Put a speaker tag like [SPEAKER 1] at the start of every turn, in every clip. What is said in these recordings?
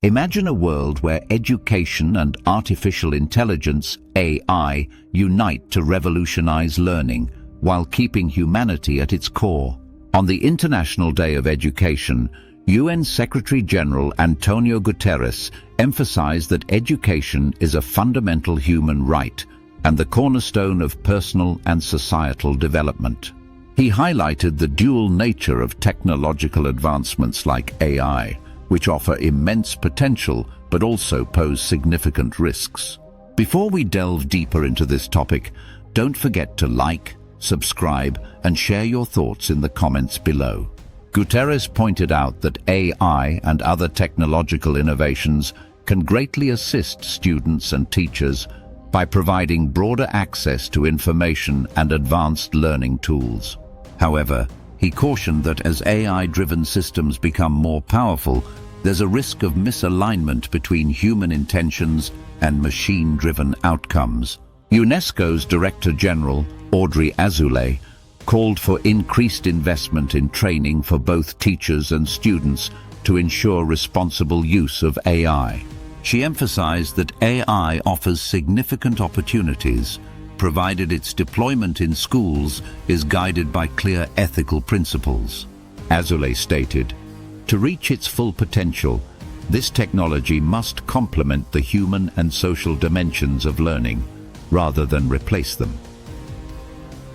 [SPEAKER 1] Imagine a world where education and artificial intelligence, AI, unite to revolutionize learning while keeping humanity at its core. On the International Day of Education, UN Secretary-General António Guterres emphasized that education is a fundamental human right and the cornerstone of personal and societal development. He highlighted the dual nature of technological advancements like AI, which offer immense potential but also pose significant risks. Before we delve deeper into this topic, don't forget to like, subscribe, and share your thoughts in the comments below. Guterres pointed out that AI and other technological innovations can greatly assist students and teachers by providing broader access to information and advanced learning tools. However, he cautioned that as AI-driven systems become more powerful, there's a risk of misalignment between human intentions and machine-driven outcomes. UNESCO's Director General, Audrey Azoulay, called for increased investment in training for both teachers and students to ensure responsible use of AI. She emphasized that AI offers significant opportunities, provided its deployment in schools is guided by clear ethical principles. Azoulay stated, "To reach its full potential, this technology must complement the human and social dimensions of learning, rather than replace them."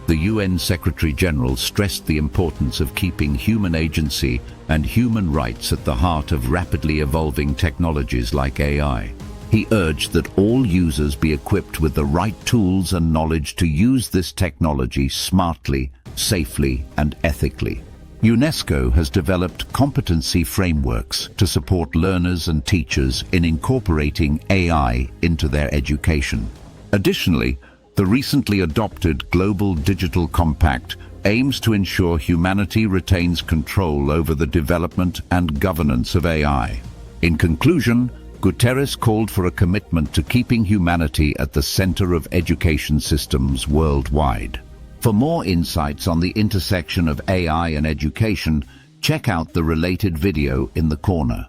[SPEAKER 1] The UN Secretary-General stressed the importance of keeping human agency and human rights at the heart of rapidly evolving technologies like AI. He urged that all users be equipped with the right tools and knowledge to use this technology smartly, safely, and ethically. UNESCO has developed competency frameworks to support learners and teachers in incorporating AI into their education. Additionally, the recently adopted Global Digital Compact aims to ensure humanity retains control over the development and governance of AI. In conclusion, Guterres called for a commitment to keeping humanity at the center of education systems worldwide. For more insights on the intersection of AI and education, check out the related video in the corner.